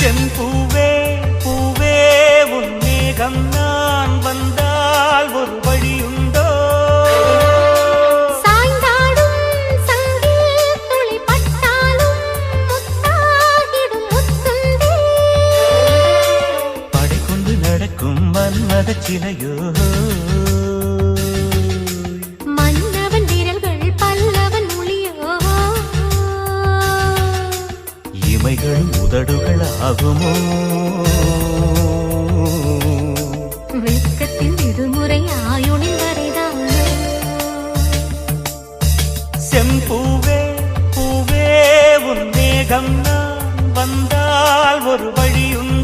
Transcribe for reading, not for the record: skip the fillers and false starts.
செம்பூவே பூவே உன் மேகம் நான் வந்தால் ஒரு வழியுண்டோ சாய்ந்தாடும் சங்கில் துளி பட்டாலும் முத்தாகிடும் முத்துண்டே படை கொண்டு நடக்கும் மன்மத சிலையோ மன்னவன் விரல்கள் பல்லவன் மொழியோ இமைகள் உதடுகள் ஆகுமோ வெட்கத்தில் விடுமுறை ஆயுளின் வரைதானோ செம்பூவே பூவே உன் மேகம் நான் வந்தால் ஒரு வழியுண்டு